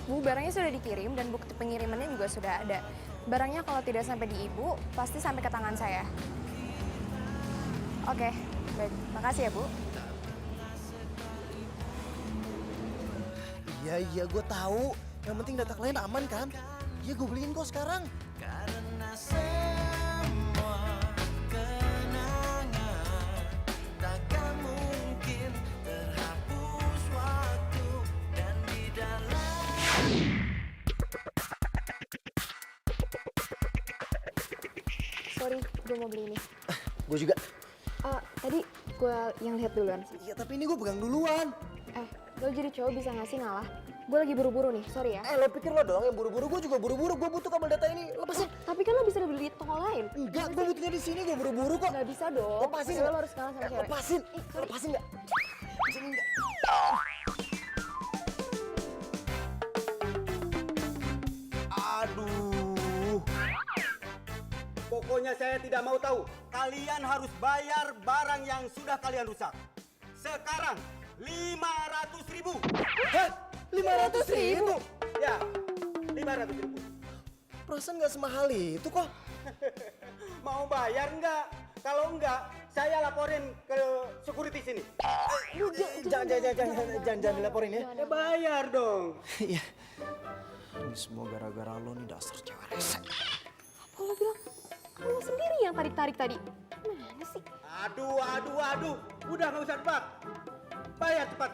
Bu, barangnya sudah dikirim dan bukti pengirimannya juga sudah ada. Barangnya kalau tidak sampai di Ibu, pasti sampai ke tangan saya. Oke, baik. Makasih ya, Bu. Iya, gue tahu. Yang penting data klien aman kan? Iya, gue beliin kok sekarang. Karena semua kenangan takkan mungkin terhapus waktu dan di dalam. Sorry, gue mau beli ini. Gue juga. Tadi gue yang lihat duluan sih. Iya, tapi ini gue pegang duluan. Lo jadi cowok bisa ngasih ngalah? Gue lagi buru-buru nih, sorry ya. Lo pikir lo doang yang buru-buru? Gue juga buru-buru. Gue butuh kabel data ini. Lepasin. Tapi kan lo bisa beli di toko lain. Enggak, gue butuhnya di sini. Gue buru-buru kok. Gak bisa dong. Lepasin. Lo harus kalah sama cewek. Lepasin. Lepasin nggak? Lepasin nggak? Aduh. Pokoknya saya tidak mau tahu. Kalian harus bayar barang yang sudah kalian rusak. Sekarang 500.000. Hah? 500.000? Ya, 500.000. Perasaan nggak semahal itu kok. Mau bayar nggak? Kalau nggak, saya laporin ke security sini. Jangan dilaporin ya. Ya bayar dong. Iya. Ini semua gara-gara lo nih, dasar cewek rese. Apa lo bilang? Kan lo sendiri yang tarik-tarik tadi. Mana sih? Aduh. Udah nggak usah debat. Bayar cepat.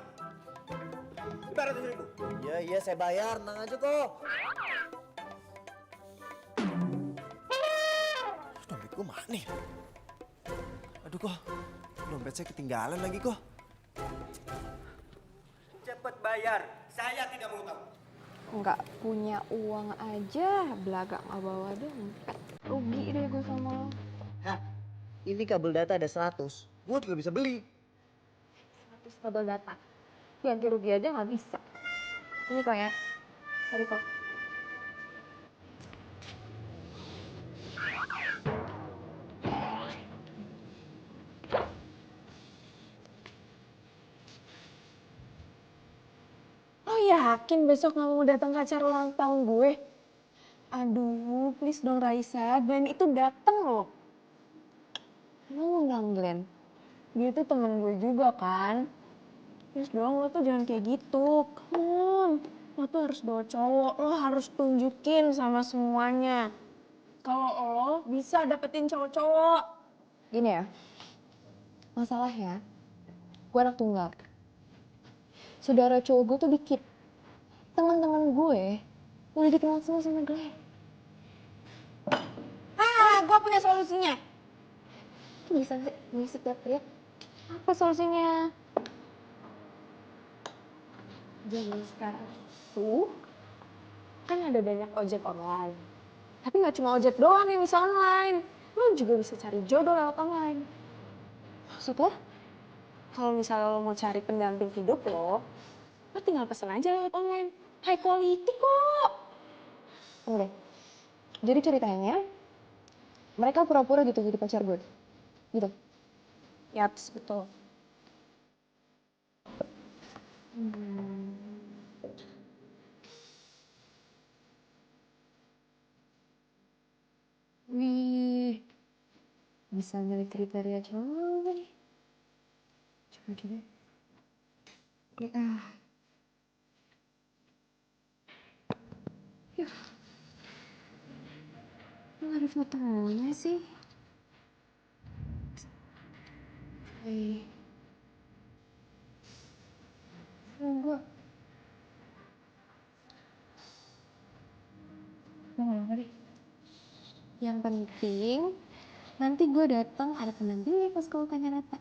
500.000. Iya, saya bayar. Tenang aja kok. Dompet gue mana nih? Aduh kok, dompet saya ketinggalan lagi kok. Cepat bayar. Saya tidak mau tahu. Nggak punya uang aja, belaga nggak bawa dompet. Rugi deh gue sama lo. Hah? Ini kabel data ada 100. Gue juga bisa beli. 100 kabel data. Ganti rugi aja nggak bisa. Ini kok ya. Tadi kok. Oh yakin besok nggak mau datang ke acara ulang tahun gue? Aduh, please dong Raisa, Glenn itu dateng loh. Emang undang Glenn? Dia tuh temen gue juga kan? Please dong, lo tuh jangan kayak gitu. Come on, lo tuh harus bawa cowok, lo harus tunjukin sama semuanya. Kalau lo bisa dapetin cowok-cowok. Gini ya. Masalahnya, gue anak tunggal. Saudara cowok gue tuh dikit. Teman-teman gue udah dikenal semua sama Glenn. Gue punya solusinya. Bisa sih, bisa teriak. Apa solusinya? Zaman sekarang tuh kan ada banyak ojek online. Tapi nggak cuma ojek doang yang bisa online. Lo juga bisa cari jodoh lewat online. Maksudnya? Kalau misalnya lo mau cari pendamping hidup lo tinggal pesen aja lewat online. High quality kok. Oke. Jadi ceritanya, mereka pura-pura gitu jadi pacar gue. Gitu. Yaps, betul. Wih, bisa milih kriteria cowok nih. Coba. Yuh, nggak ada fotonya sih. Gue nggak deh. Yang penting, nanti gue datang ada pendamping pas kalau tanya Rata.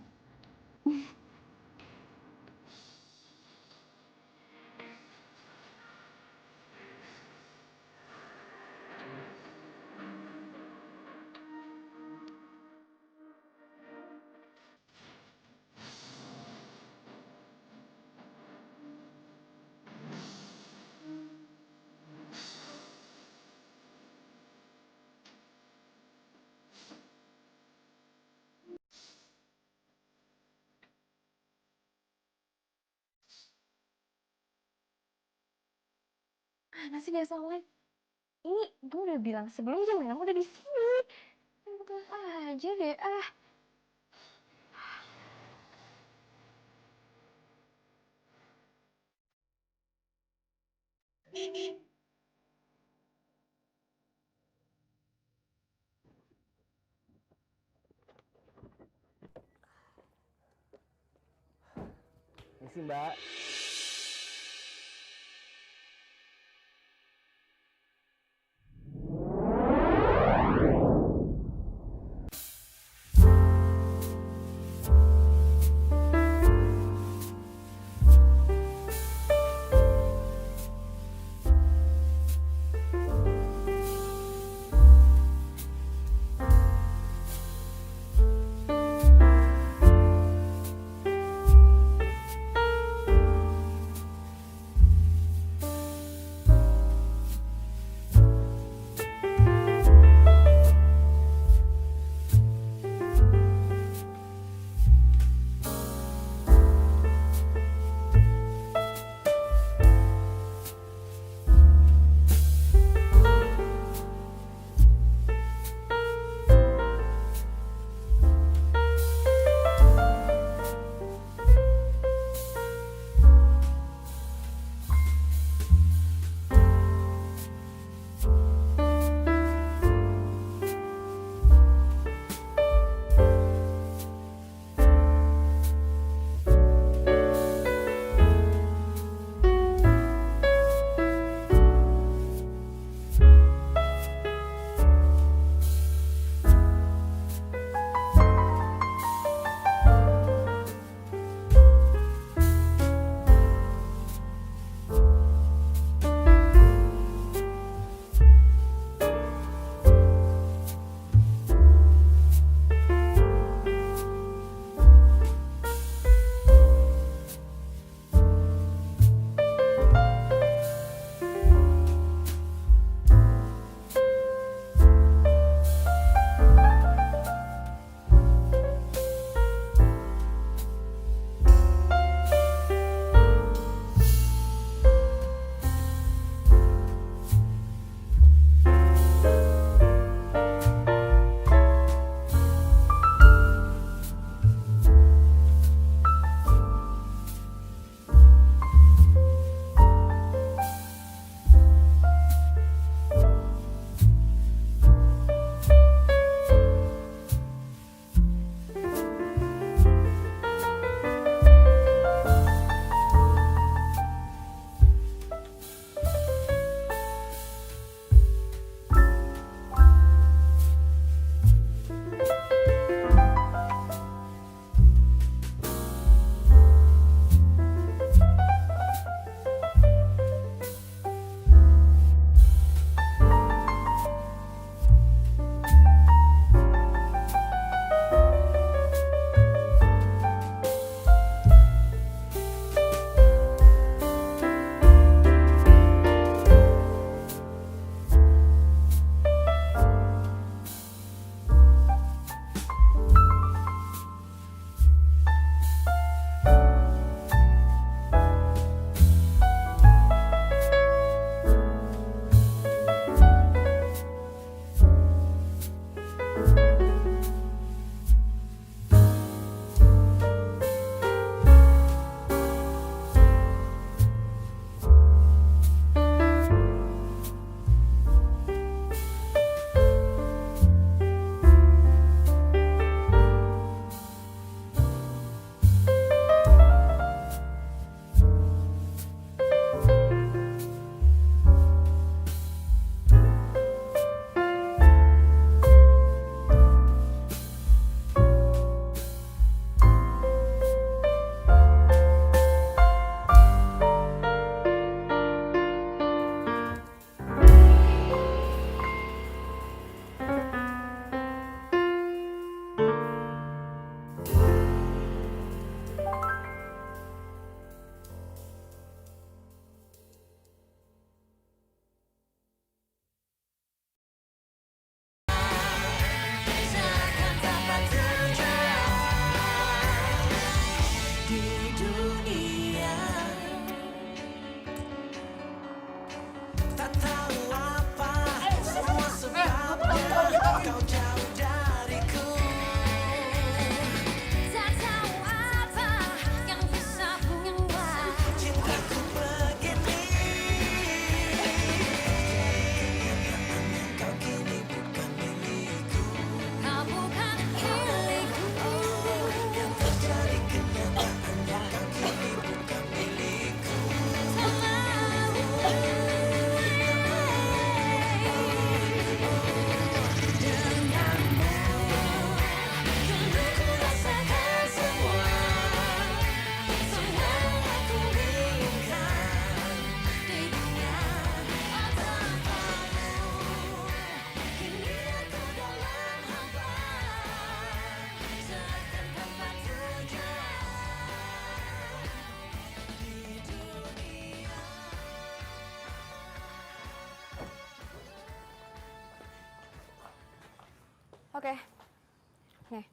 Mana sih biasa lain? Ini gue udah bilang sebelumnya Mel udah di sini. Betul aja deh ah. Ini sih Mbak. Oke. Nih.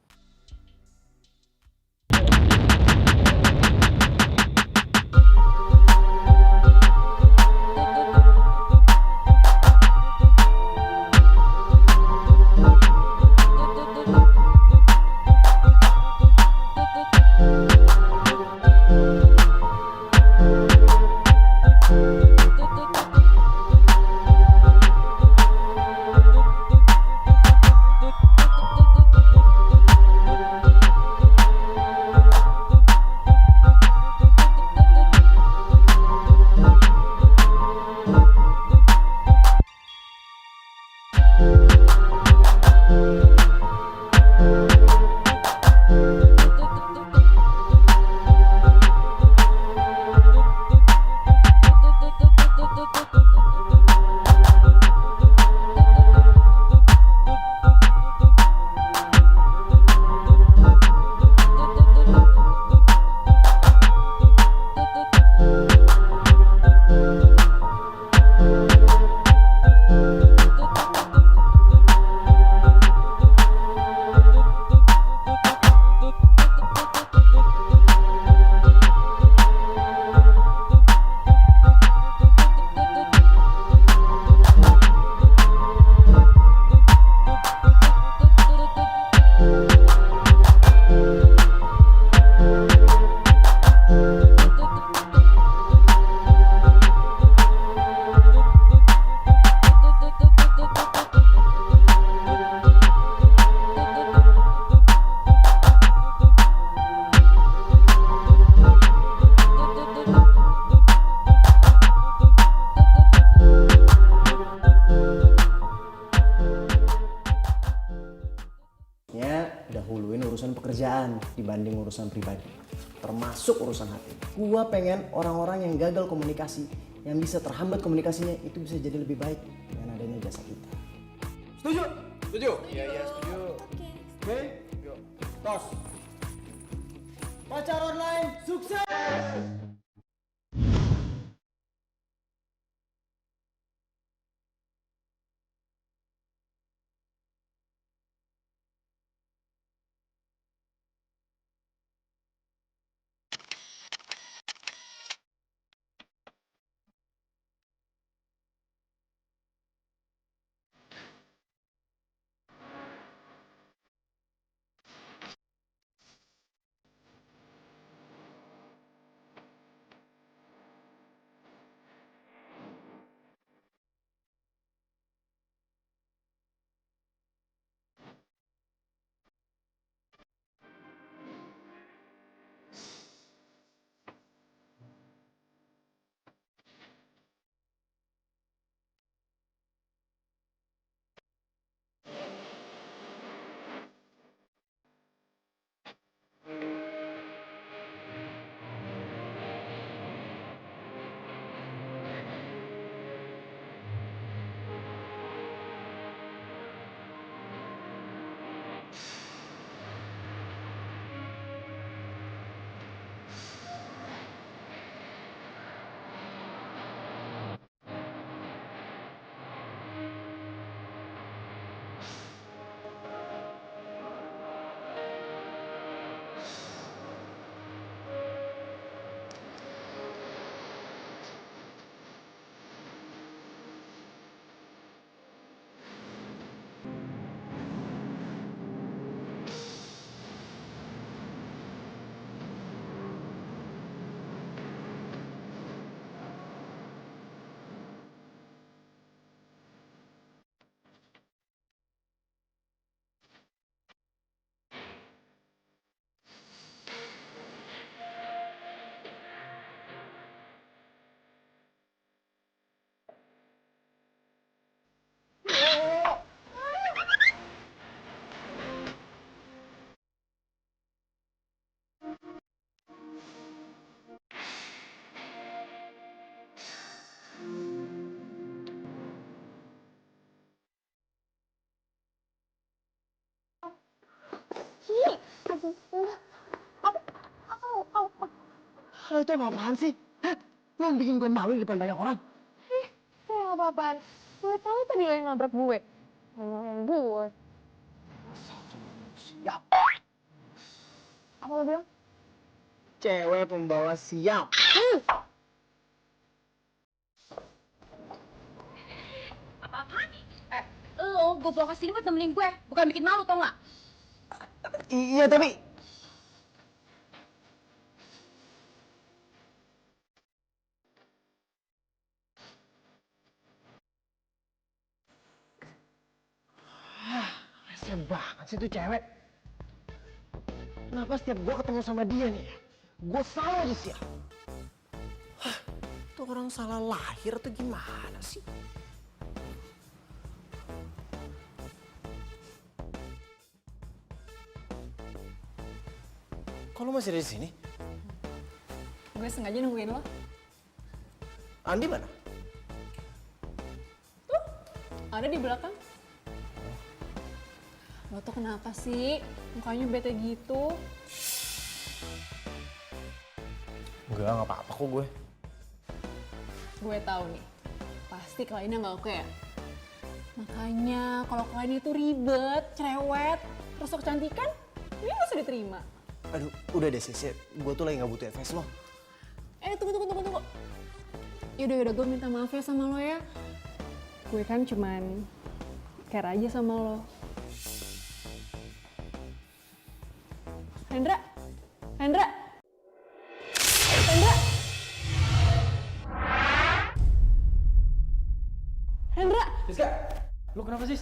Dahuluin urusan pekerjaan dibanding urusan pribadi, termasuk urusan hati. Gua pengen orang-orang yang gagal komunikasi, yang bisa terhambat komunikasinya, itu bisa jadi lebih baik dengan adanya jasa kita. Setuju? Setuju? Iya, setuju. Oke? Yuk. Tos. Pacar online sukses! Lo itu emang apaan sih? Hah? Lo yang bikin gue malu di depan banyak orang. Saya apa-apaan. Gue tahu tadi lo yang nabrak gue. Ngomong gue. Apa lo bilang? Cewek pembawa siap. Lo gue bawa kesini buat nemenin gue, bukan bikin malu tau nggak? Iya tapi rese banget sih tuh cewek. Kenapa setiap gue ketemu sama dia nih, gue selalu aja siap. Hah, tuh orang salah lahir atau gimana sih? Kok lu masih ada di sini? Gue sengaja nungguin lo. Andi mana? Ada di belakang. Lo tuh kenapa sih? Mukanya bete gitu. Enggak, nggak apa-apa kok gue. Gue tahu nih, pasti kliennya nggak oke ya. Makanya kalau kliennya itu ribet, cerewet, terus kecantikan, ini nggak usah diterima. Aduh, udah deh Sis, gue tuh lagi nggak butuh advice lo. Tunggu. Yaudah, gue minta maaf ya sama lo ya. Gue kan cuman care aja sama lo. Hendra? Siska, lu kenapa Sis?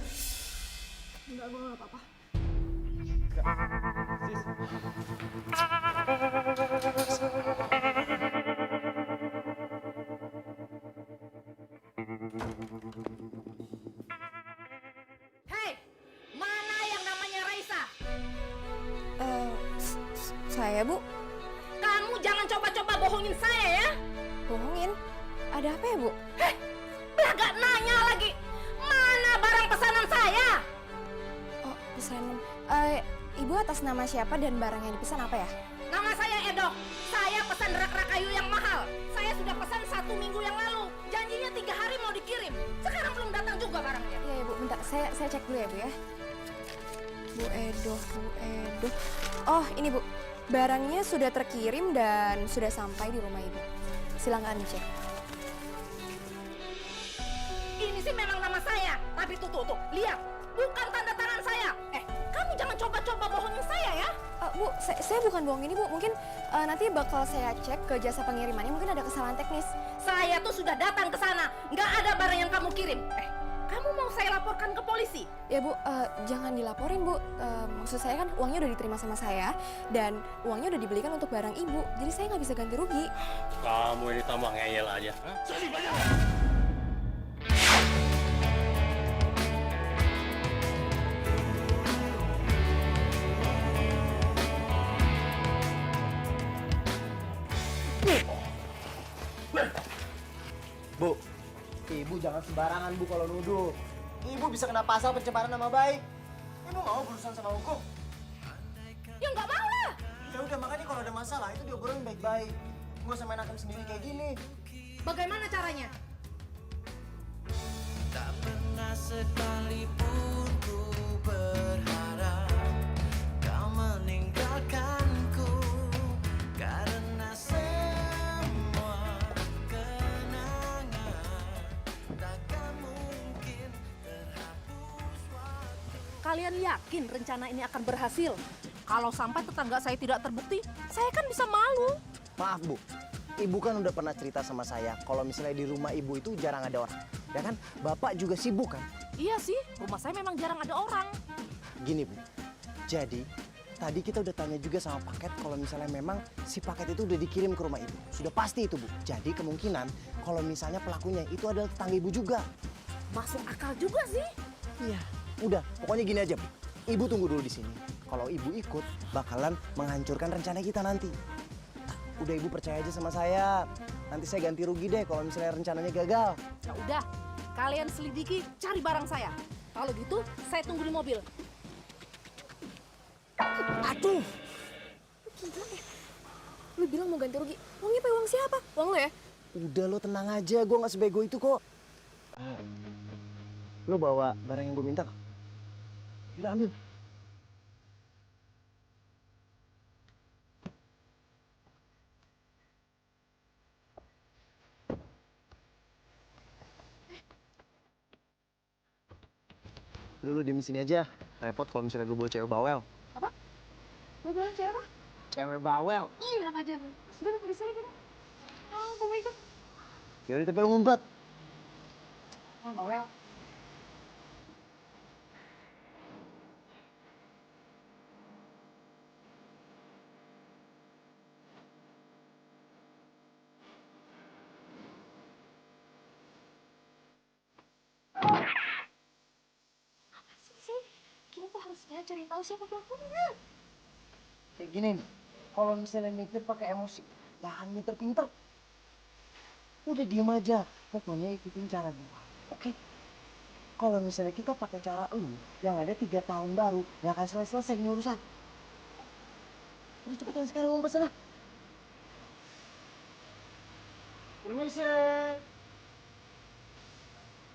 Enggak, gue gak apa-apa. Sis. Hei, mana yang namanya Raisa? Saya Bu, Kamu jangan coba-coba bohongin saya ya. bohongin. Ada apa ya Bu? Hei, belagak nanya lagi. Mana barang pesanan saya? Oh, pesanan. Ibu atas nama siapa dan barang yang dipesan apa ya? Nama saya Edo. Saya pesan rak-rak kayu yang mahal. Saya sudah pesan 1 minggu yang lalu. Janjinya 3 hari mau dikirim. Sekarang belum datang juga barangnya. Iya ya Bu, bentar. Saya cek dulu ya Bu ya. Bu Edo. Oh, ini Bu. Barangnya sudah terkirim dan sudah sampai di rumah Ibu. Silakan dicek. Ini sih memang nama saya. Tapi tuh, lihat. Bukan tanda tangan saya. Kamu jangan coba-coba bohongin saya ya. Bu, saya bukan bohong ini Bu. Mungkin nanti bakal saya cek ke jasa pengirimannya. Mungkin ada kesalahan teknis. Saya tuh sudah datang ke sana. Nggak ada barang yang kamu kirim. Kamu mau saya laporkan ke polisi? Ya Bu, jangan dilaporin Bu. Maksud saya kan uangnya udah diterima sama saya dan uangnya udah dibelikan untuk barang Ibu. Jadi saya nggak bisa ganti rugi. Kamu ini tambah ngeyel aja. Bu, ibu jangan sembarangan Bu kalau nuduh. Ibu bisa kena pasal pencemaran nama baik. Ibu mau berurusan sama hukum? Ya nggak mau lah. Ya udah, makanya kalau ada masalah itu diobrolin baik-baik. Gue sama hakim sendiri kayak gini. Bagaimana caranya? Tak pernah sekalipun ku berharap kau meninggalkanku, karena semua kenangan takkan mungkin terhapus waktu. Kalian yakin rencana ini akan berhasil? Kalau sampai tetangga saya tidak terbukti, saya kan bisa malu. Maaf Bu, Ibu kan udah pernah cerita sama saya kalau misalnya di rumah Ibu itu jarang ada orang. Ya kan? Bapak juga sibuk kan? Iya sih, rumah saya memang jarang ada orang. Gini Bu, jadi tadi kita udah tanya juga sama paket kalau misalnya memang si paket itu udah dikirim ke rumah Ibu. Sudah pasti itu Bu. Jadi kemungkinan kalau misalnya pelakunya itu adalah tetangga Ibu juga. Masuk akal juga sih. Iya. Udah, pokoknya gini aja Bu. Ibu tunggu dulu di sini. Kalau Ibu ikut, bakalan menghancurkan rencana kita nanti. Udah Ibu percaya aja sama saya. Nanti saya ganti rugi deh kalau misalnya rencananya gagal. Ya udah, kalian selidiki, cari barang saya. Kalau gitu, saya tunggu di mobil. Aduh! Gila ya. Lu bilang mau ganti rugi. Uangnya uang siapa? Uang lo ya? Udah lo tenang aja, gue gak sebego itu kok. Lo bawa barang yang gue minta kok? Udah ambil. Lu diem sini aja. Repot kalau misalnya gue bawa cewek bawel. Lu bilang cewek apa? Cewek bawel. Ih, enak aja. Sudah, di sini kita. Oh, gue mau ikut. Yaudah tapi lu ngumpet. Oh, bawel. Apa sih? Kita tuh harusnya cari tahu siapa pelakunya. Kayak gini nih. Kalau misalnya mikir pakai emosi, jangan mikir pinter. Udah diem aja. Pokoknya ikutin cara gua. Oke? Kalau misalnya kita pakai cara lu, yang ada 3 tahun baru, nggak akan selesai ini urusan. Udah cepetan sekarang ngumpet sana. Permisi.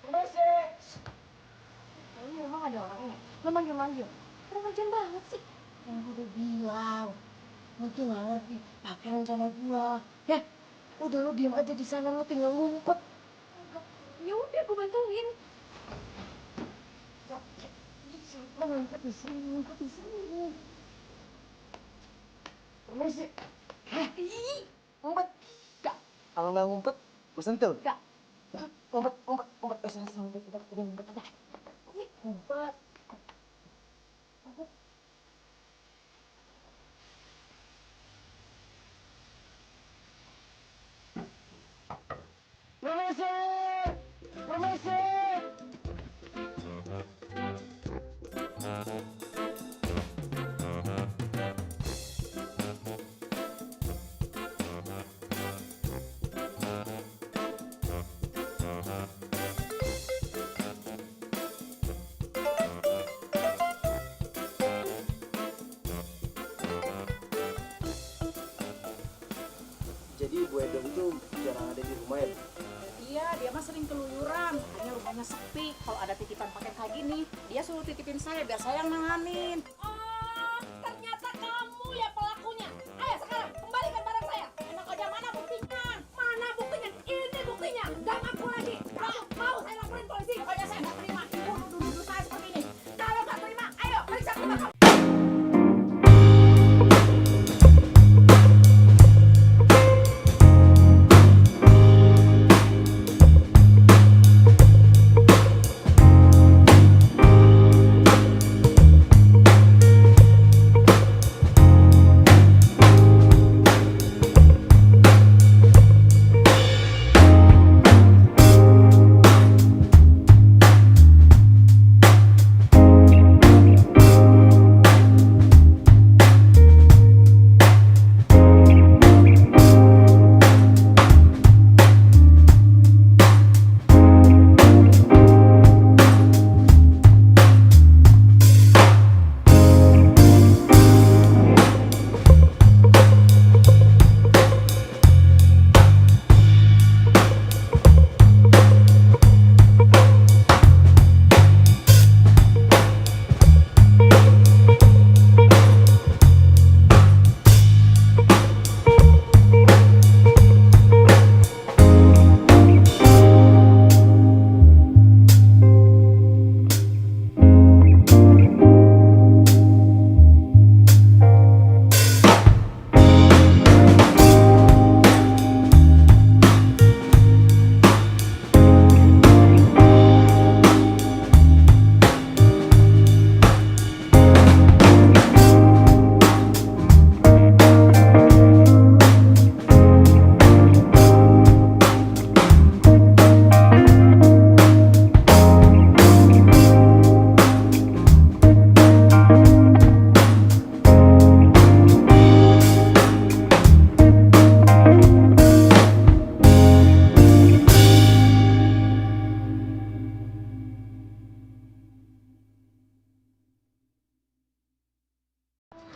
Permisi. Ini emang ada orangnya. Lo manggil-manggil. Kurang ajar banget sih. Yang gue udah bilang, lu tuh nggak ngerti pakai rencana gua. Ya, udah lu diem aja di sana, lu tinggal ngumpet. Ya udah, gue bantuin. Lu ngumpet di sini, ngumpet di sini. Permisi. Ngumpet. Gak. Kalau nggak ngumpet, gue sentuh. Gak. Ngumpet, ngumpet, ngumpet. Sana, ngumpet, ngumpet aja. Ngumpet. Permisi! Permisi! Jadi Bu Edom tuh jarang ada di rumah ya? Iya, dia mah sering keluyuran, makanya rumahnya sepi. Kalau ada titipan paket kayak gini, dia suruh titipin saya biar saya yang nanganin. Oh, ternyata kamu ya pelakunya. Ayo sekarang kembalikan barang saya. Enak aja, mana buktinya? Mana buktinya? Ini buktinya. Gak ngaku lagi. Kalau mau saya laporin polisi. Pokoknya saya nggak terima. Ibu nuduh saya seperti ini. Kalau nggak terima, ayo periksa ke rumah kamu.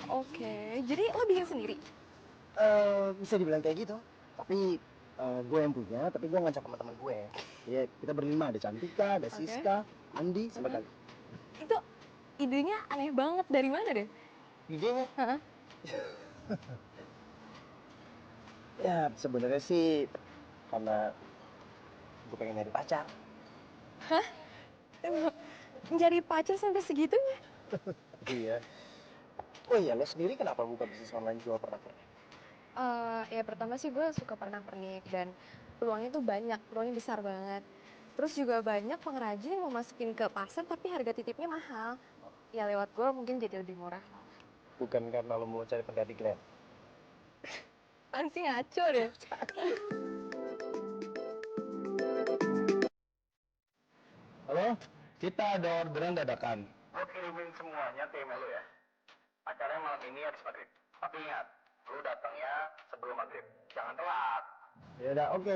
Oke, jadi lo bikin sendiri? Bisa dibilang kayak gitu. Tapi gue yang punya, tapi gue ngajak sama teman gue. Ya, kita berlima, ada Cantika, ada Siska, Andi, sama kali. Itu idenya aneh banget. Dari mana deh? Idenya? Hah? Ya, sebenarnya sih karena gue pengen nyari pacar. Mencari pacar sampai segitunya. Iya. Oh iya, lo sendiri kenapa buka bisnis online jual pernak-pernik? Ya pertama sih gue suka pernak-pernik dan peluangnya tuh banyak, peluangnya besar banget. Terus juga banyak pengrajin yang mau masukin ke pasar tapi harga titipnya mahal. Ya lewat gue mungkin jadi lebih murah. Bukan karena lo mau cari pengganti Glenn. Apaan sih ngaco deh. Halo, kita ada orderan dadakan. Lo kirimin semuanya ke email lo ya. Acaranya malam ini habis maghrib. Tapi ingat, lo datangnya sebelum maghrib. Jangan telat. Ya udah, oke.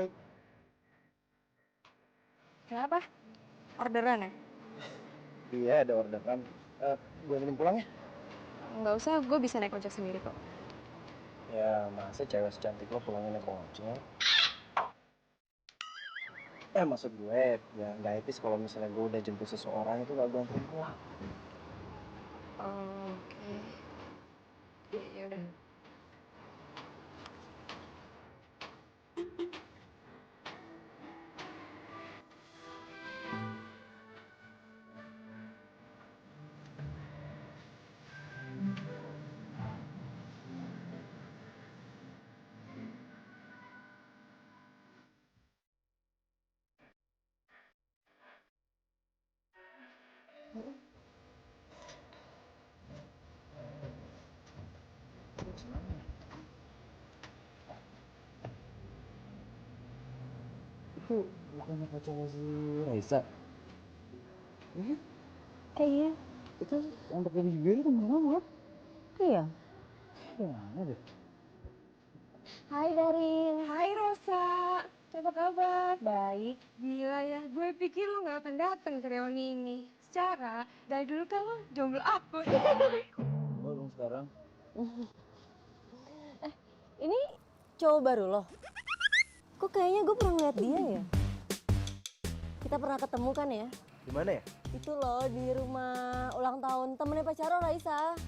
Kenapa? Orderan ya? Iya, ada orderan. Gue minum pulang ya? Nggak usah, gue bisa naik ojek sendiri kok. Ya, masa cewek secantik lo pulangnya naik ojek? Maksud gue, ya nggak etis kalau misalnya gue udah jemput seseorang itu gak gue anterin pulang. Oh, oke. Ya udah. Itu bukannya pacarnya si Raisa? Iya. Itu yang pakai di juga itu temen kamu kan? Iya. Gimana deh? Hai Darin. Hai Rosa. Apa kabar? Baik. Gila ya, gue pikir lo gak akan datang ke reuni ini. Secara, dari dulu kan lo jomblo aku. Gue dong sekarang. Ini cowok baru loh. Kok kayaknya gue pernah ngeliat dia ya? Kita pernah ketemu kan ya? Di mana ya? Itu loh di rumah ulang tahun temennya pacar lo, Raisa.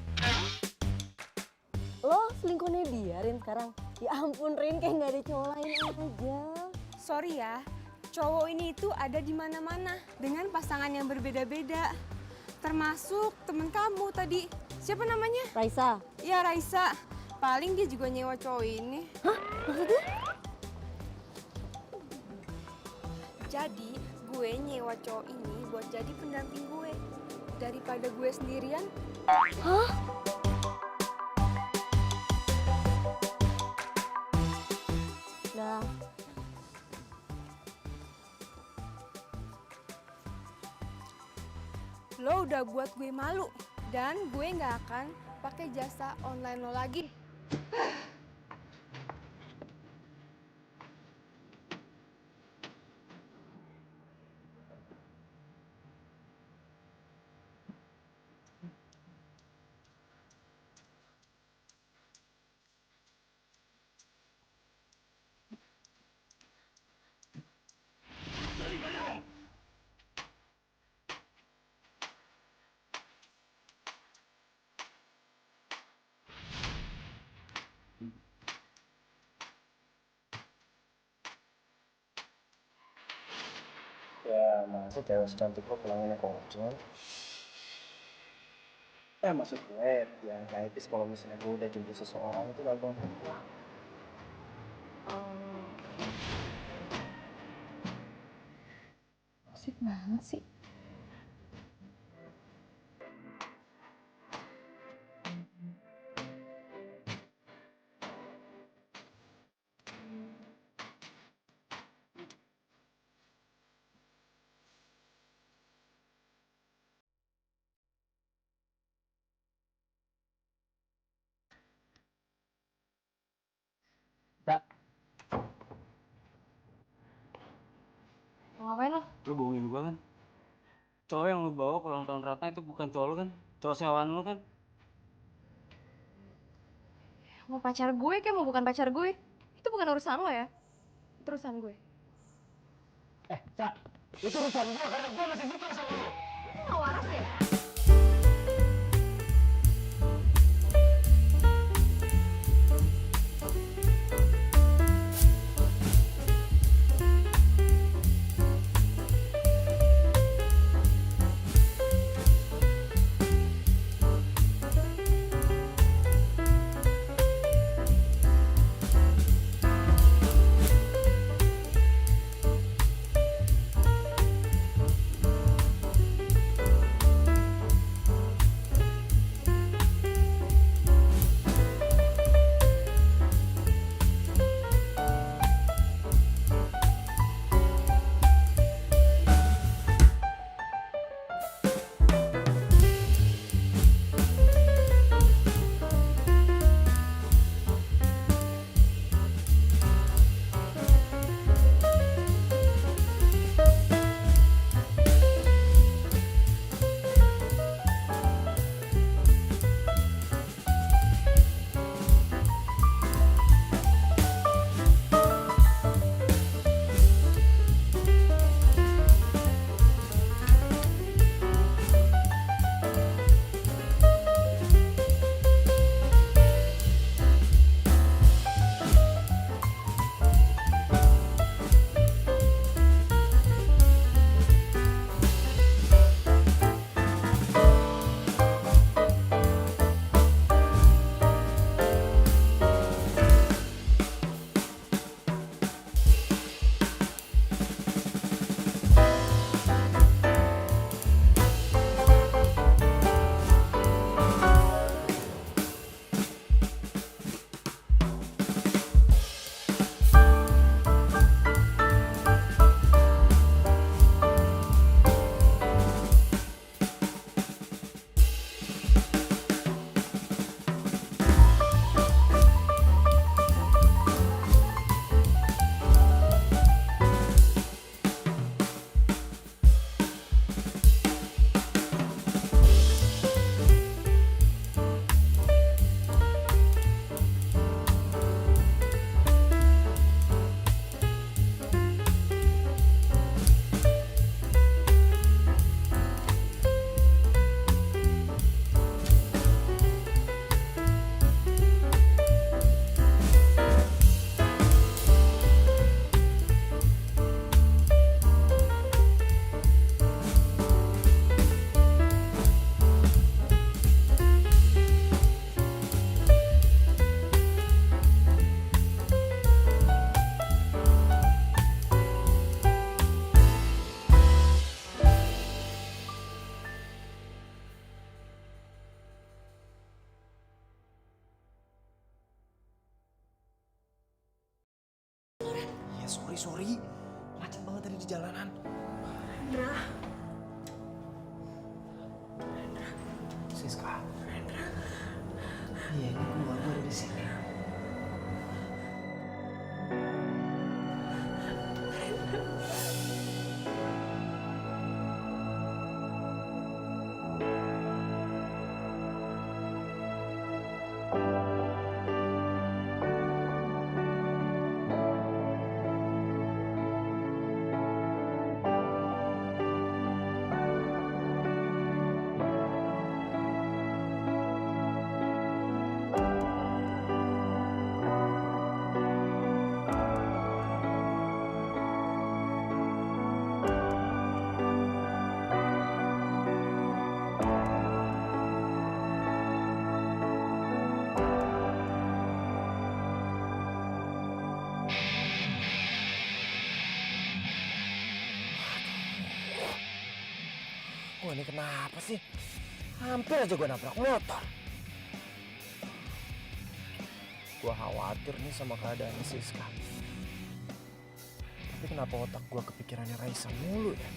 Lo selingkuhnya dia, Rin, sekarang? Ya ampun, Rin, kayak gak ada cowok lain aja. Sorry ya, cowok ini itu ada di mana-mana dengan pasangan yang berbeda-beda. Termasuk temen kamu tadi. Siapa namanya? Raisa. Ya Raisa. Paling dia juga nyewa cowok ini. Hah? Maksudnya? Jadi gue nyewa cowok ini buat jadi pendamping gue. Daripada gue sendirian. Hah? Nah, Lo udah buat gue malu. Dan gue gak akan pakai jasa online lo lagi. Ya, masa cewek secantik lo pulangnya naik ojek? Maksud gue, ya nggak etis kalau misalnya gue udah jemput seseorang itu gak gue anterin pulang. Asik banget sih. Tak, Mau ngapain lo? lu bohongin gua kan? Cowok yang lu bawa ke ulang tahun Ratna itu bukan cowok lu kan? Cowok sewaan lu kan? Mau pacar gue kayak mau bukan pacar gue. Itu bukan urusan lo ya. Itu urusan gue. Tak, itu urusan gua karena gua masih suka sama lu. Nggak waras ya? sorry. Macet banget tadi di jalanan. Rendra. Siska. Iya, ini gue ada di sini. Wah, ini kenapa sih? Hampir aja gue nabrak motor. Gue khawatir nih sama keadaan Siska. Tapi kenapa otak gue kepikirannya Raisa mulu ya?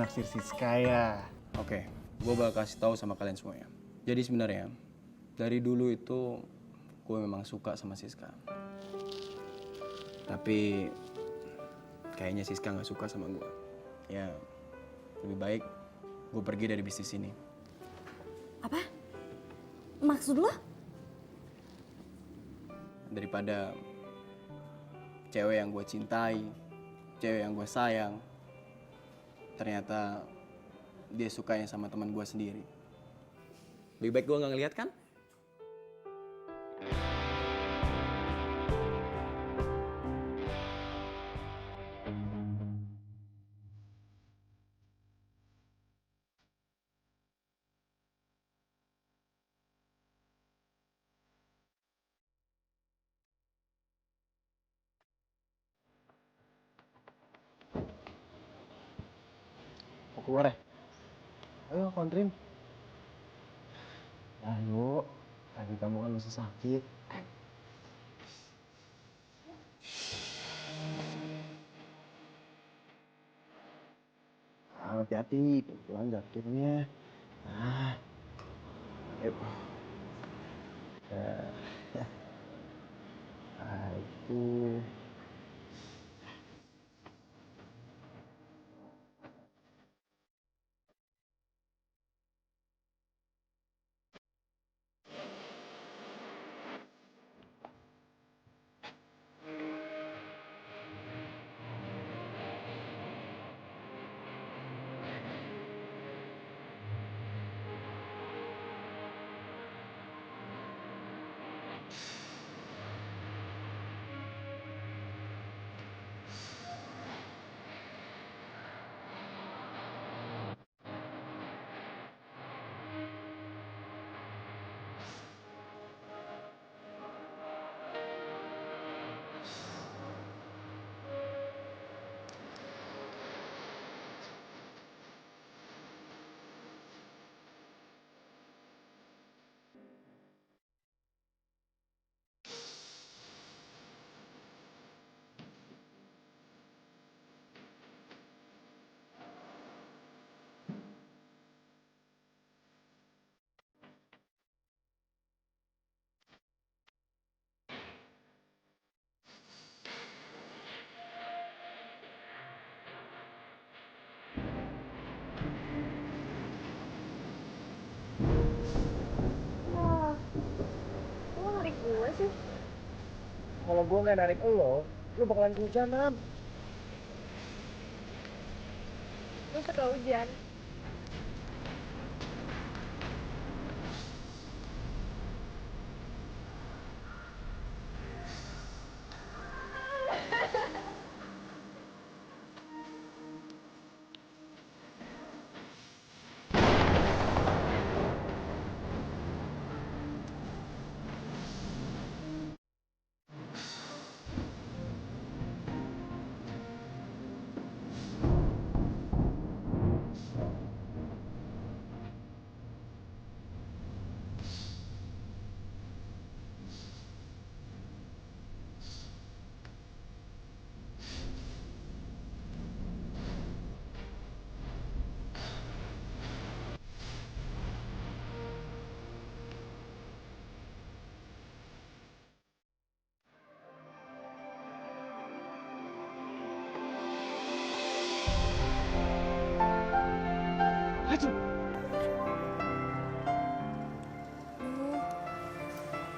Naksir Siska ya. Oke, gue bakal kasih tahu sama kalian semuanya. Jadi sebenarnya dari dulu itu gue memang suka sama Siska. Tapi kayaknya Siska nggak suka sama gue. Ya lebih baik gue pergi dari bisnis ini. Apa? Maksud lo? Daripada cewek yang gue cintai, cewek yang gue sayang, ternyata dia sukanya sama teman gue sendiri. Lebih baik gue nggak ngeliat kan? Keluar ya? Ayo kontrin. Ayo, kaki kamu kan masih sakit. Hati-hati, pelan jatuhnya. Nah, ayo. Ya. Nah, itu. Lo narik gue sih? Kalau gue nggak narik lo bakalan kehujanan. Lo suka hujan.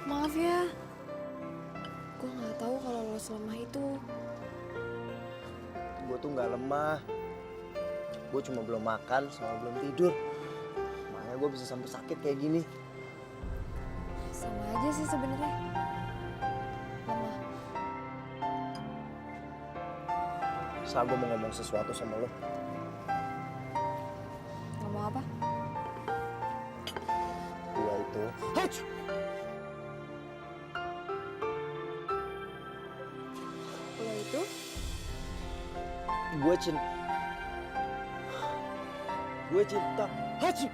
Maaf ya, gue nggak tahu kalau lo selemah itu. Gue tuh nggak lemah. Gue cuma belum makan sama belum tidur. Makanya gue bisa sampai sakit kayak gini. Sama aja sih sebenarnya. Lemah. Saat gue mau ngomong sesuatu sama lo. Ngomong apa? Gue itu. Lo itu? Gue cinta. Gue cinta. Haji.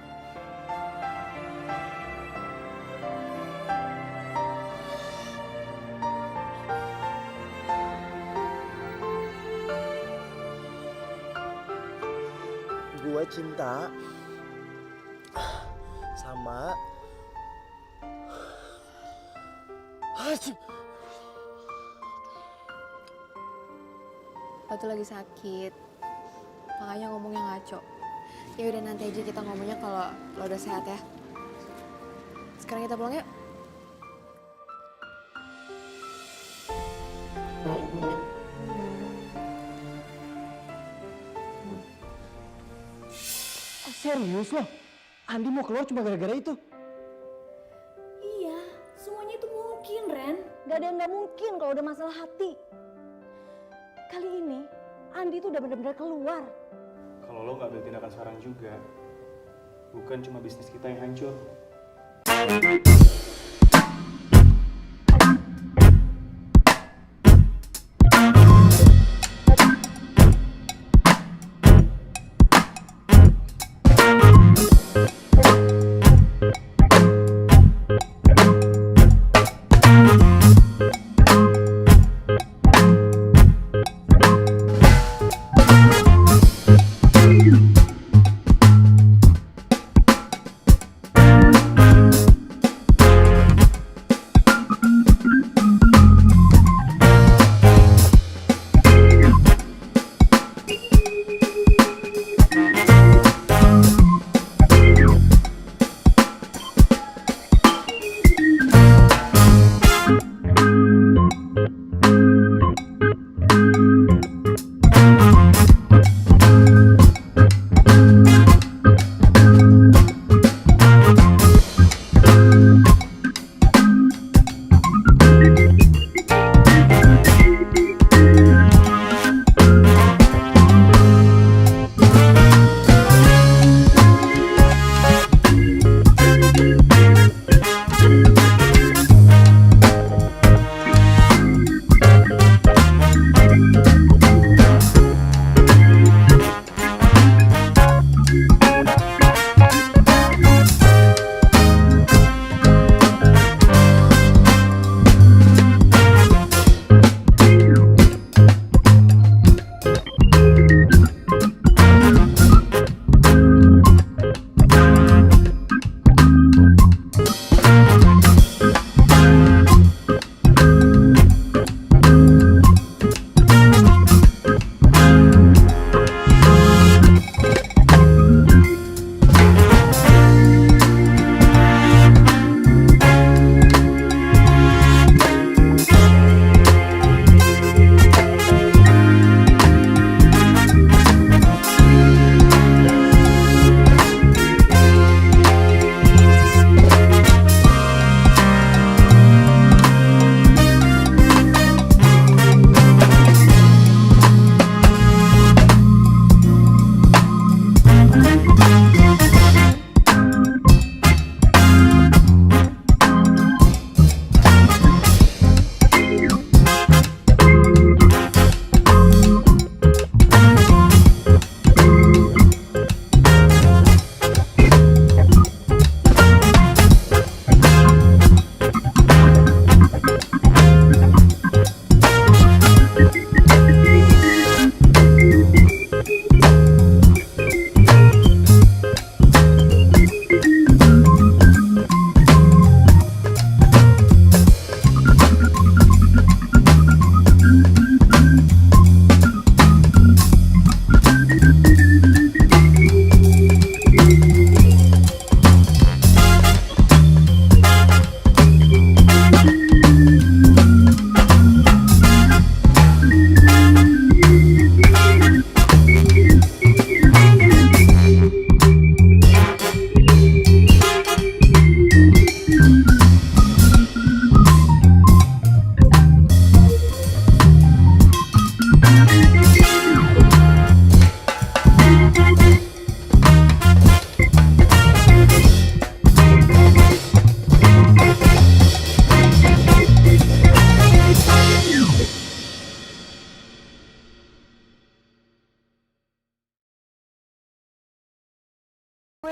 Gue cinta sama Haji. Lo tuh lagi sakit. Makanya ngomongnya ngaco. Ya udah nanti aja kita ngomongnya kalau lo udah sehat ya. Sekarang kita pulang yuk. Serius loh? Andi mau keluar cuma gara-gara itu? Iya, semuanya itu mungkin, Ren. Gak ada yang gak mungkin kalau udah masalah hati. Kali ini, Andi tuh udah benar-benar keluar. Kalau lo nggak ambil tindakan sekarang juga, bukan cuma bisnis kita yang hancur.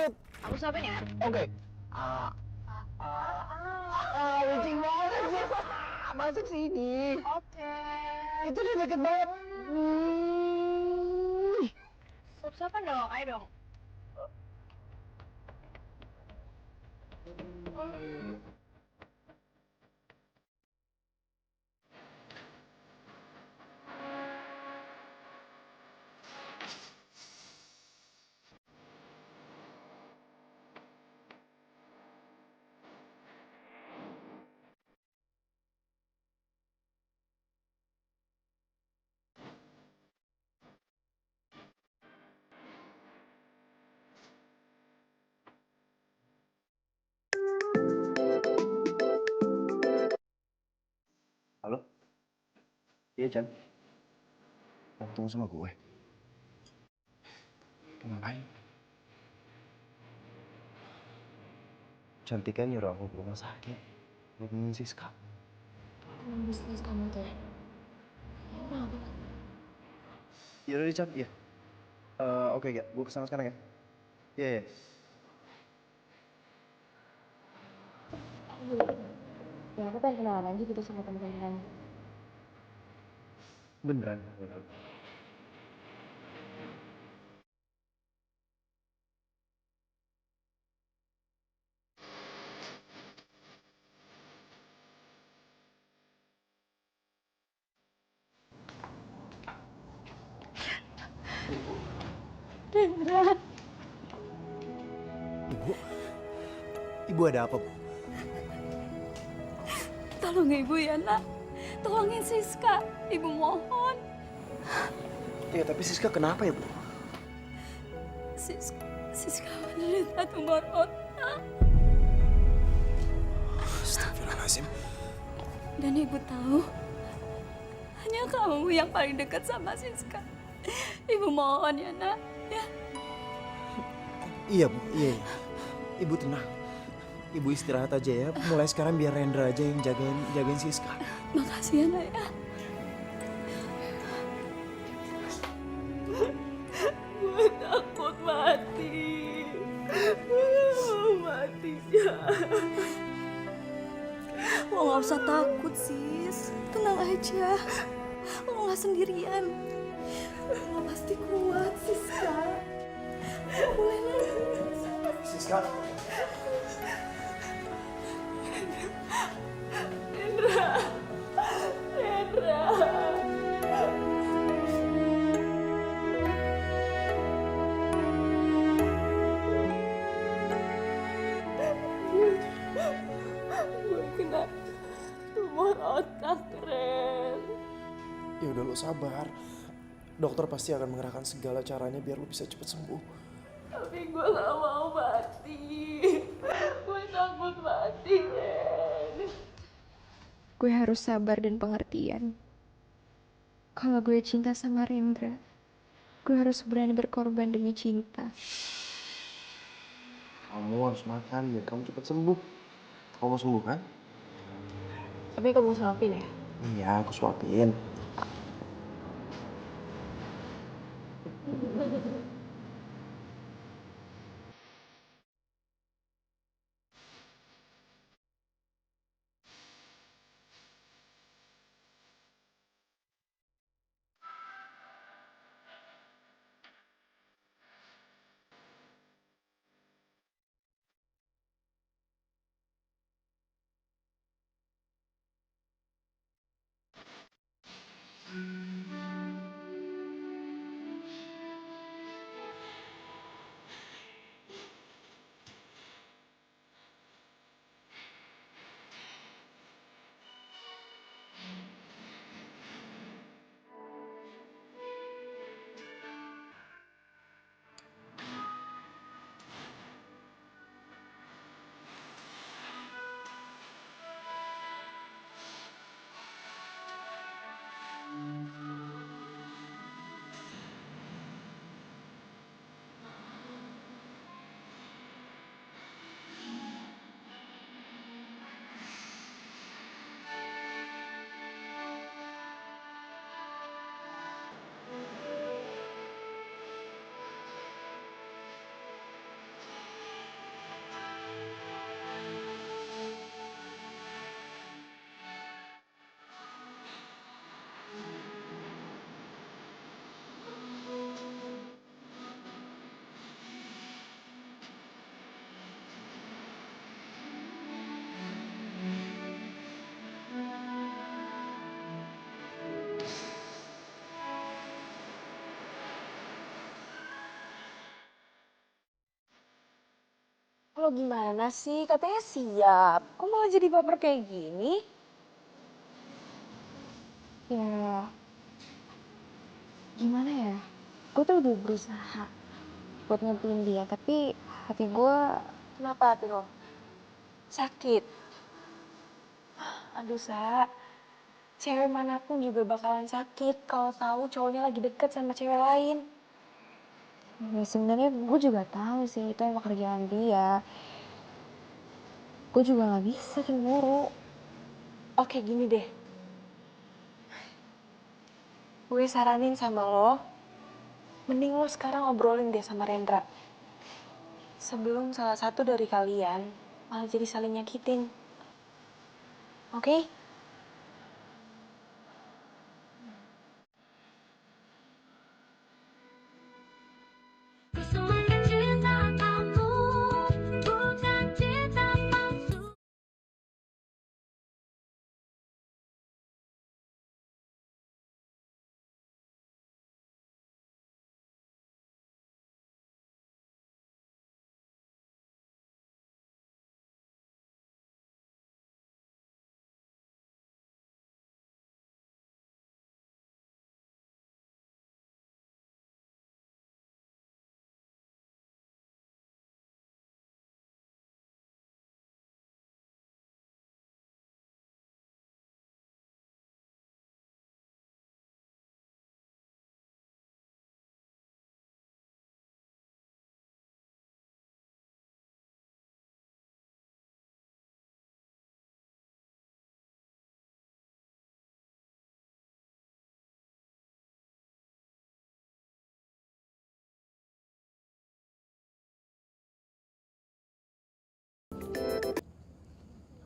Lanjut. Aku suapin ya. Oke. Licin banget sih. Masuk sini. Oke. Itu udah deket banget. Suap-suapan dong, ayo dong. Halo? Iya, Chan. Mau ketemu sama gue? Ngapain? Cantika nyuruh aku ke rumah sakit. Nemenin Siska. Bisnis kamu tuh. Kenapa? Yaudah deh, Chan. Iya. Oke, ya. Gue kesana sekarang ya. Iya, iya. Ya aku pengen kenalan aja gitu sama temen-temen. Beneran. Ibu? Ibu ada apa, Bu? Tolong ibu ya nak. Tolongin Siska. Ibu mohon. Iya, tapi Siska kenapa ya, Bu? Siska menderita tumor otak. Astagfirullahaladzim. Dan ibu tahu, hanya kamu yang paling dekat sama Siska. Ibu mohon ya nak. Ya. Iya, Bu. Iya, iya. Ibu tenang. Ibu istirahat aja ya. Mulai sekarang biar Rendra aja yang jagain Siska. Makasih ya nak ya. Gue takut mati. Mati ya. Lo gak usah takut sis. Tenang aja. Lo gak sendirian. Lo pasti kuat Siska. Lo boleh nangis. Siska. Gue kena tumor otak, Ren. Ya udah, lo sabar. Dokter pasti akan mengerahkan segala caranya biar lo bisa cepet sembuh. Tapi gue gak mau mati. Gue takut mati, Ren. Gue harus sabar dan pengertian. Kalau gue cinta sama Rendra, gue harus berani berkorban demi cinta. Kamu harus makan biar kamu cepet sembuh. Kamu mau sembuh kan? Tapi kamu suapin ya? Iya, aku suapin. Lo gimana sih? Katanya siap. Kok malah jadi baper kayak gini? Ya, gimana ya? Gue tuh udah berusaha buat ngertiin dia, tapi hati gue Kenapa hati lo? Sakit? Aduh, Sa. Cewek manapun juga bakalan sakit kalau tahu cowoknya lagi deket sama cewek lain. ya sebenarnya gue juga tahu sih itu emang kerjaan dia. Gue juga nggak bisa cemburu. Oke, gini deh. Gue saranin sama lo, mending lo sekarang obrolin deh sama Rendra. Sebelum salah satu dari kalian malah jadi saling nyakitin. Oke? Sesungguhnya cinta kamu bukan cinta palsu.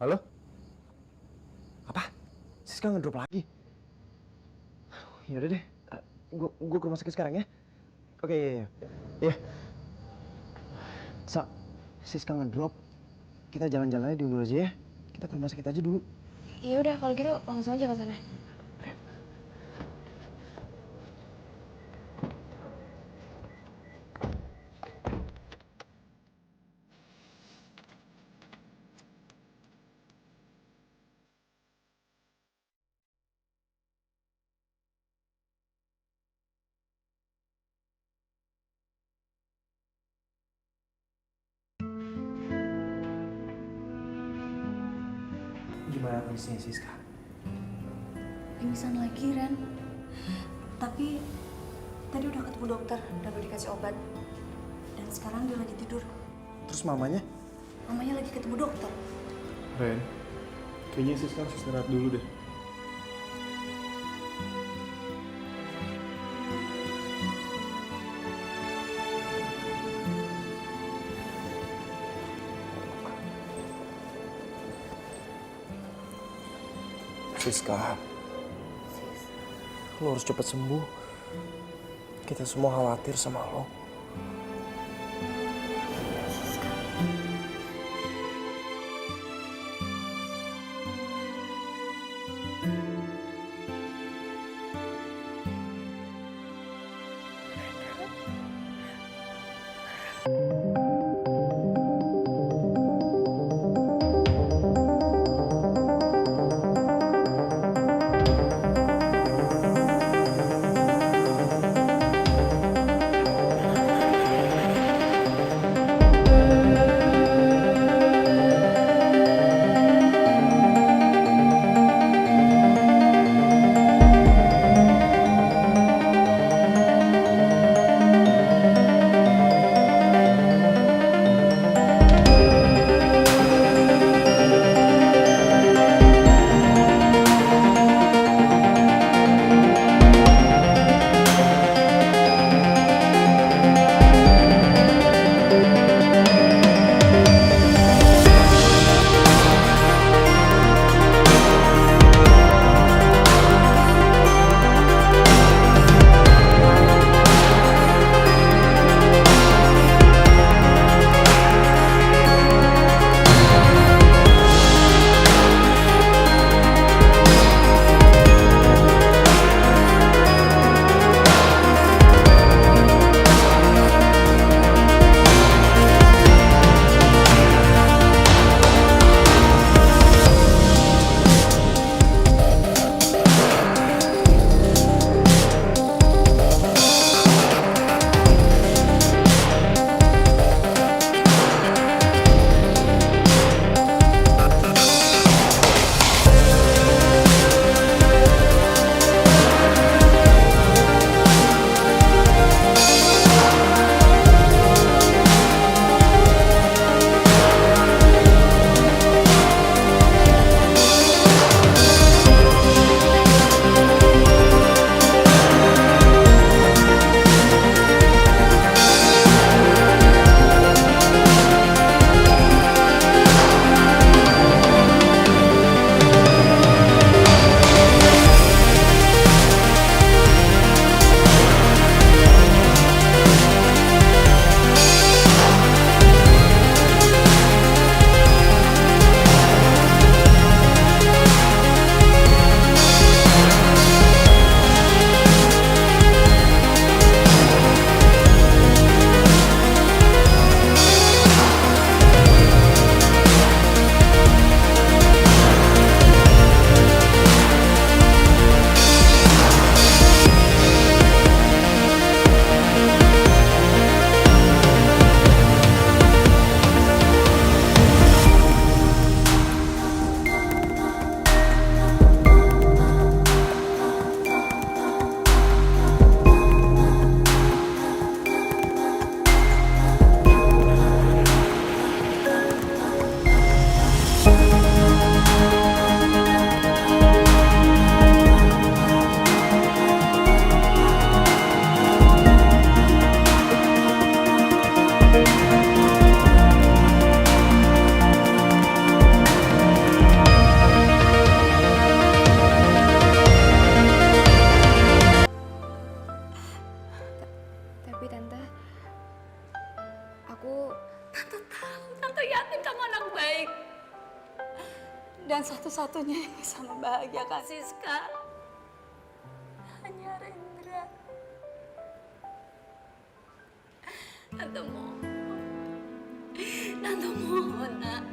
Halo? Apa? Siska ngedrop lagi? Yaudah deh, gue ke rumah sakit sekarang ya. Oke, iya, iya. Iya. Sa, Siska ngedrop. Kita jalan-jalannya dulu aja ya. Kita ke rumah sakit aja dulu. Ya udah kalau gitu langsung aja ke sana. Gimana kondisinya Siska? Pingsan lagi, Ren. Tapi tadi udah ketemu dokter dan udah dikasih obat. Dan sekarang dia lagi tidur. Terus mamanya? Mamanya lagi ketemu dokter. Ren, kayaknya Siska harus istirahat dulu deh. Siska, lo harus cepat sembuh. Kita semua khawatir sama lo. Tante tahu, Tante yakin kamu anak baik. Dan satu-satunya yang bisa membahagiakan Siska hanya Rendra. Tante mohon, nak.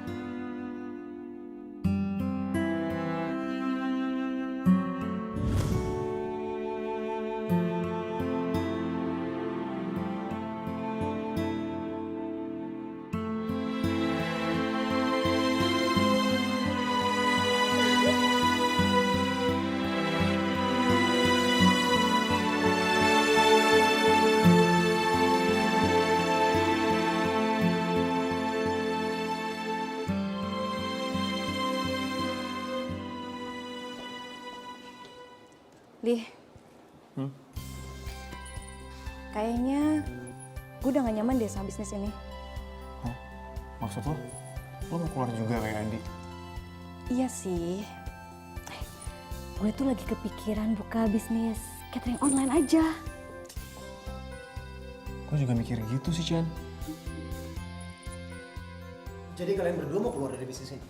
Lih, kayaknya gue udah gak nyaman deh sama bisnis ini. Maksud lo? Lo mau keluar juga kayak Andi? Iya sih. Gue tuh lagi kepikiran buka bisnis catering online aja. Gue juga mikir gitu sih, Chan. Jadi kalian berdua mau keluar dari bisnis ini?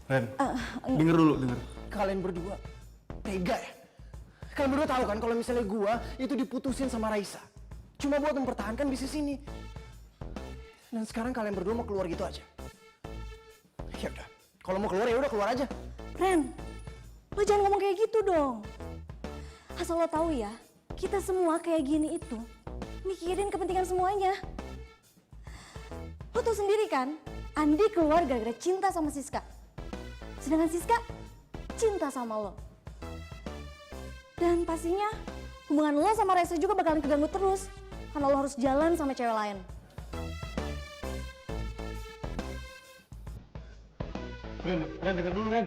Ren, denger dulu, denger. Kalian berdua tega ya? Kalian berdua tahu kan kalau misalnya gua itu diputusin sama Raisa cuma buat mempertahankan bisnis ini. Dan sekarang kalian berdua mau keluar gitu aja. Ya udah, kalau mau keluar ya udah keluar aja. Ren, lo jangan ngomong kayak gitu dong. Asal lo tahu ya, kita semua kayak gini itu mikirin kepentingan semuanya. Lo tahu sendiri kan, Andi keluar gara-gara cinta sama Siska. Sedangkan Siska cinta sama lo. Dan pastinya hubungan lo sama Raisa juga bakalan keganggu terus. Karena lo harus jalan sama cewek lain. Ren, denger dulu, Ren.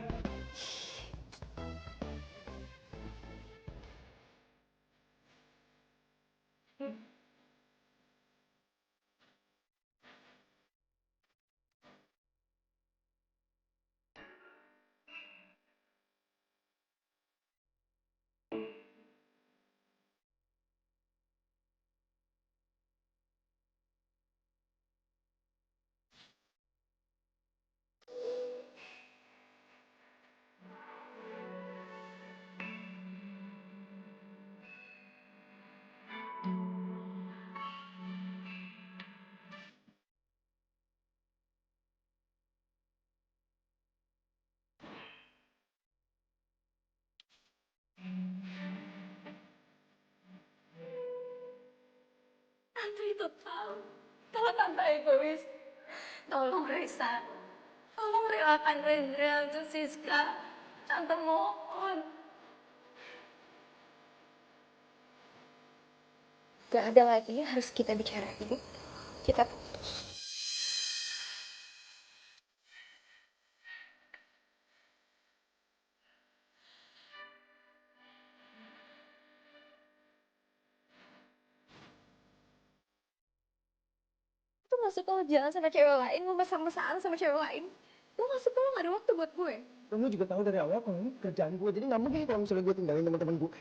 Tante itu tahu kalau Tante egois. Tolong Raisa, tolong relakan Rendra untuk Siska. Tante mohon. Gak ada lagi yang harus kita bicarain. Kita putus. Itu gak suka lo jalan sama cewek lain, lo mesra-mesraan sama cewek lain. Lo gak suka lo gak ada waktu buat gue. Dan lu juga tahu dari awal kalau ini kerjaan gue, jadi nggak mungkin kalau misalnya gue tinggalin teman-teman gue.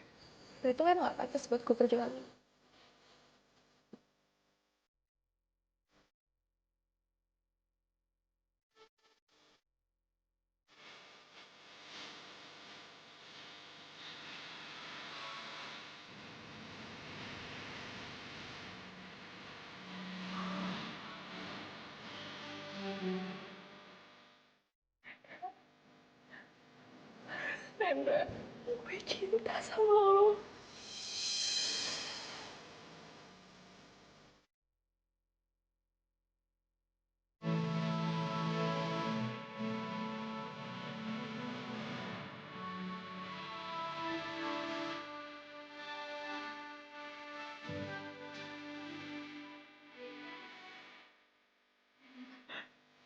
Lo itu kan gak pantas buat gue perjuangin. Rendra, gue cinta sama lo.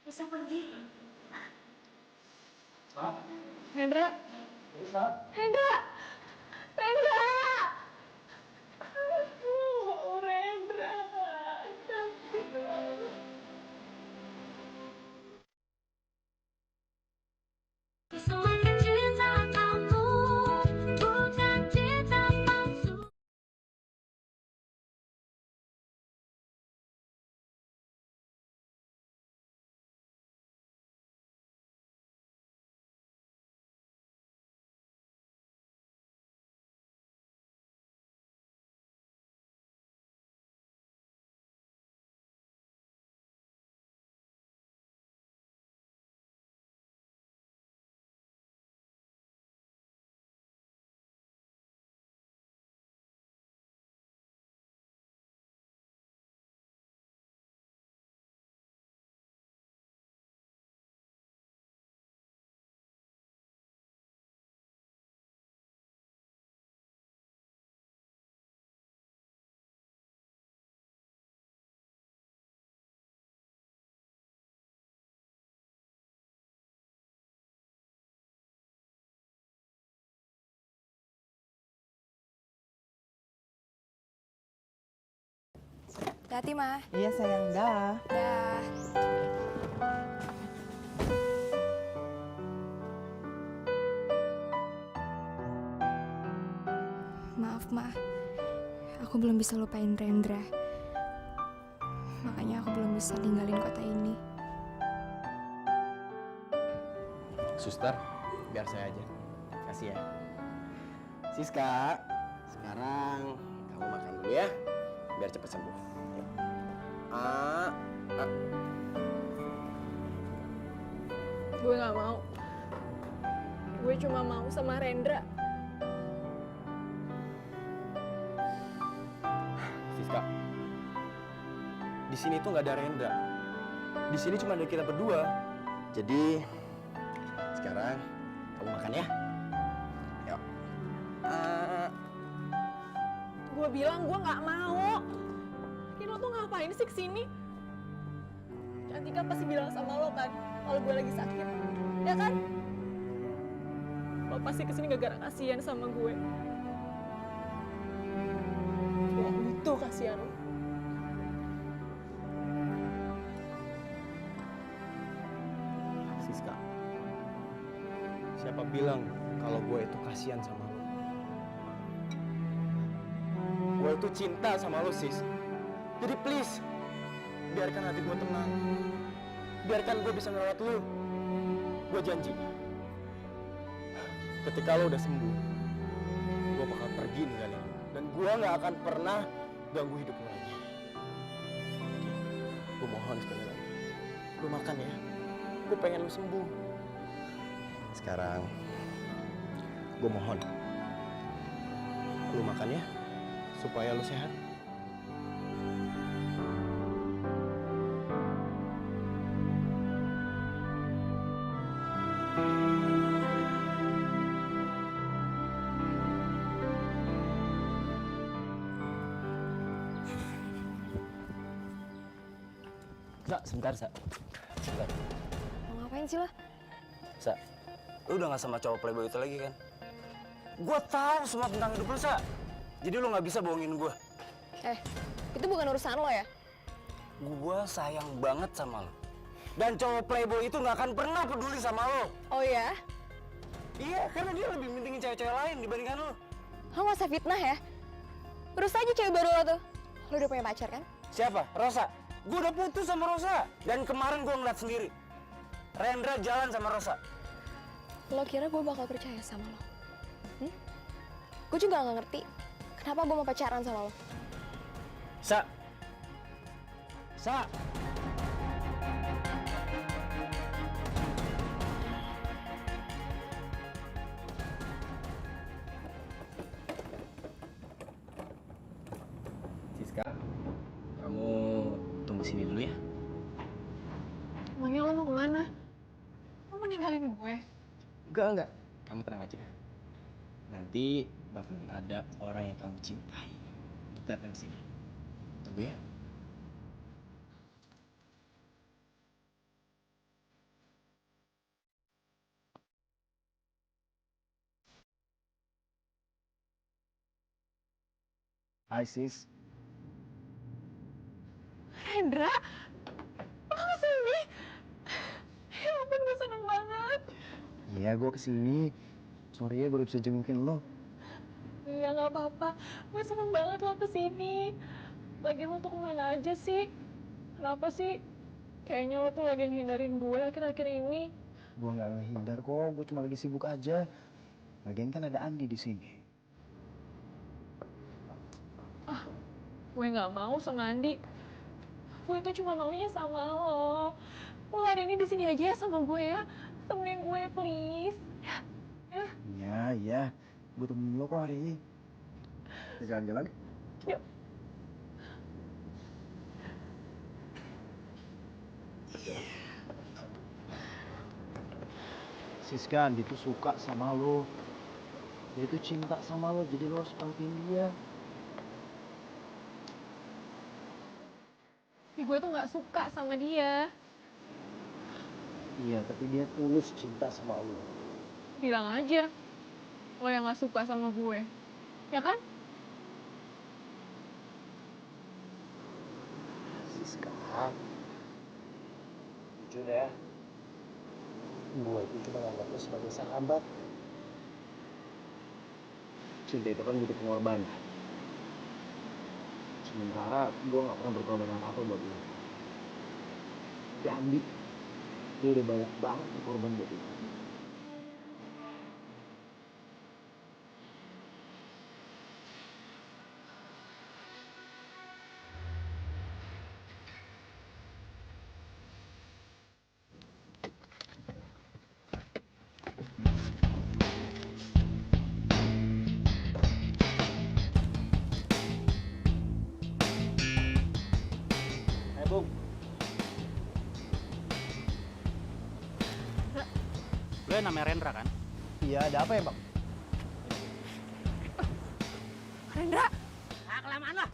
Bisa pergi. Hendra. Hendra. Hendra. Hati-hati, Ma. Iya sayang, dah. Dah. Maaf, Ma. Aku belum bisa lupain Rendra. Makanya aku belum bisa tinggalin kota ini. Suster, biar saya aja. Kasih ya. Siska, sekarang kamu makan dulu ya, biar cepat sembuh. Yuk. Ah. Gue gak mau. Gue cuma mau sama Rendra. Siska, di sini tuh nggak ada Rendra. Di sini cuma ada kita berdua. Jadi sekarang kamu makan ya. Yuk. Gue bilang gue gak mau. Lo tuh ngapain sih kesini? Cantika pasti bilang sama lo kan, kalau gue lagi sakit. Ya kan? Lo pasti kesini gara-gara kasihan sama gue. Gue gak butuh kasihan lo. Siska, siapa bilang kalau gue itu kasihan sama lo? Gue itu cinta sama lo, Sis. Jadi please, biarkan hati gue tenang. Biarkan gue bisa ngerawat lo. Gue janji, ketika lo udah sembuh, gue bakal pergi ninggalin lo. Dan gue gak akan pernah ganggu hidup lo lagi. Oke, gue mohon sekali lagi, lo makan ya. Gue pengen lo sembuh. Sekarang, gue mohon, lo makan ya, supaya lo sehat. Sa, sebentar, Sa. Sebentar. Mau ngapain sih lo? Sa, lu udah gak sama cowok playboy itu lagi kan? Gue tahu semua tentang hidup lu, Sa. Jadi lu gak bisa bohongin gue. Itu bukan urusan lo ya? Gue sayang banget sama lo. Dan cowok playboy itu gak akan pernah peduli sama lo. Oh ya? Iya, karena dia lebih pentingin cewek-cewek lain dibandingkan lo. Lo gak usah fitnah ya? Urus aja cewek baru lo tuh. Lo udah punya pacar kan? Siapa? Rosa. Gue udah putus sama Rosa. Dan kemarin gue ngeliat sendiri. Rendra jalan sama Rosa. Lo kira gue bakal percaya sama lo? Gue juga gak ngerti kenapa gue mau pacaran sama lo. Sa. Sa. Siska, kamu tunggu sini dulu ya. Emangnya lo mau kemana? Lo mau ninggalin gue? Enggak. Kamu tenang aja. Nanti bakal ada orang yang kamu cintai. Kita datang sini. Tunggu ya. Hai, Sis. Rendra? Lo kesini? Ya ampun, gue seneng banget. Iya, gue kesini. Sorry ya, baru bisa jengukin lo. Ya nggak apa-apa, gue seneng banget lo kesini. Lagian lo tuh kemana aja sih? Kenapa sih? Kayaknya lo tuh lagi ngindarin gue akhir-akhir ini. Gue nggak ngehindar kok, gue cuma lagi sibuk aja. Lagian kan ada Andi di sini. Gue nggak mau sama Andi. Gue tuh cuma maunya sama lo. Lo hari ini di sini aja ya sama gue ya. Temenin gue, please. Iya. Gue temenin lo kok hari ini. Kita jalan-jalan. Yuk. Siska, Andi tuh suka sama lo. Dia tuh cinta sama lo, jadi lo harus pengertiin dia. Gue tuh nggak suka sama dia. Iya, tapi dia tulus cinta sama lo. Bilang aja lo yang nggak suka sama gue, ya kan? Sekarang, jujur ya, gue itu cuma nganggap lo sebagai sahabat. Cinta itu kan butuh pengorbanan. Sementara gue gak pernah berkorban apa-apa buat lo. Jadi, lo udah banyak banget berkorban buat lo. Bung. Lo yang namanya Rendra kan? Iya, ada apa ya, Bang? Rendra! Ah, kelamaan lah.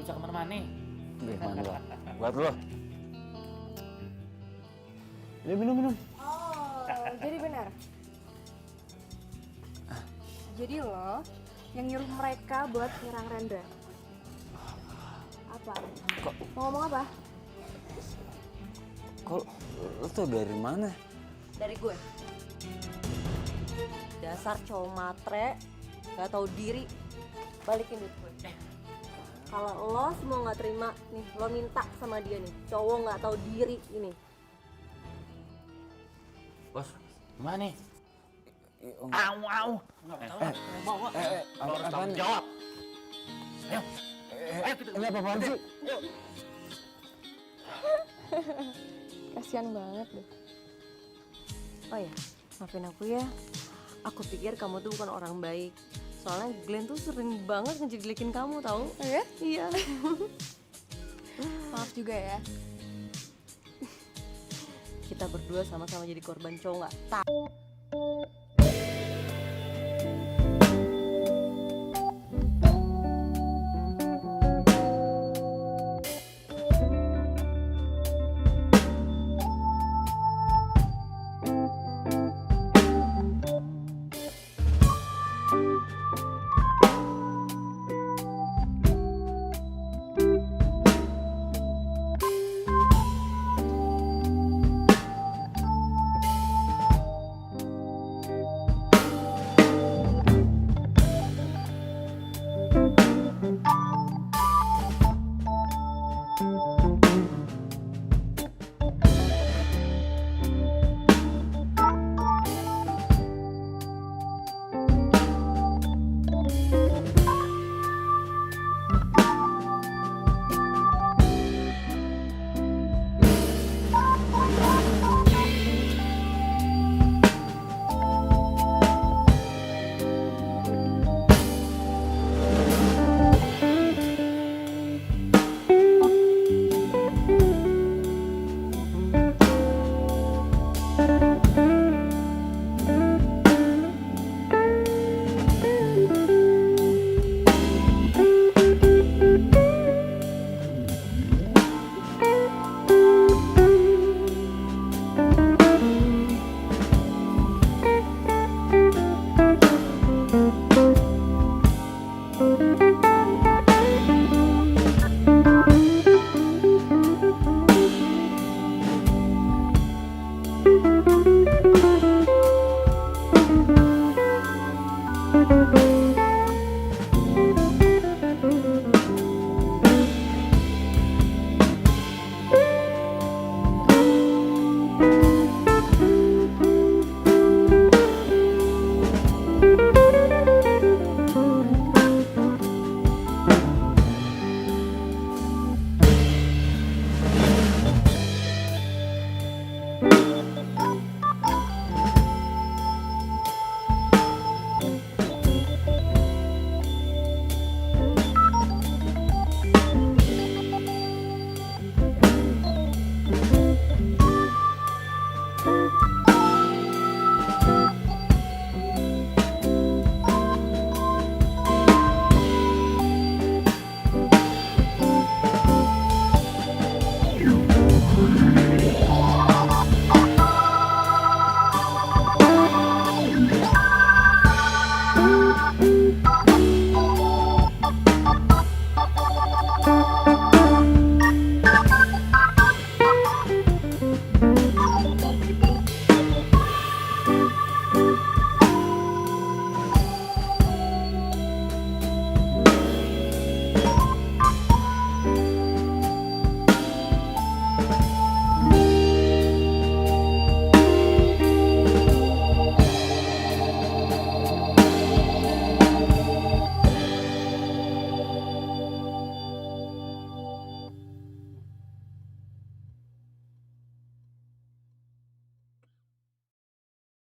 bisa kemana-mana. Gimana lo? Buat lo. Ini minum. Oh, jadi benar. Jadi lo yang nyuruh mereka buat nyerang Rendra. Apa? Kok? Mau ngomong apa? Kok lo tuh dari mana? Dari gue. Dasar cowok matre, gak tahu diri. Balikin duit gue. Kalau lo semua nggak terima, nih lo minta sama dia nih. Cowok nggak tahu diri ini. Bos, gimana nih? Au. Nggak tahu. Mau lo harus tanggung jawab. Ayo. Ayo kita. Ini apaan sih? Kasian banget deh. Oh ya, maafin aku ya. Aku pikir kamu tuh bukan orang baik. Soalnya Glenn tuh sering banget ngejelekin kamu tahu? Oh ya? Iya. Maaf juga ya. Kita berdua sama-sama jadi korban cowok nggak tahu.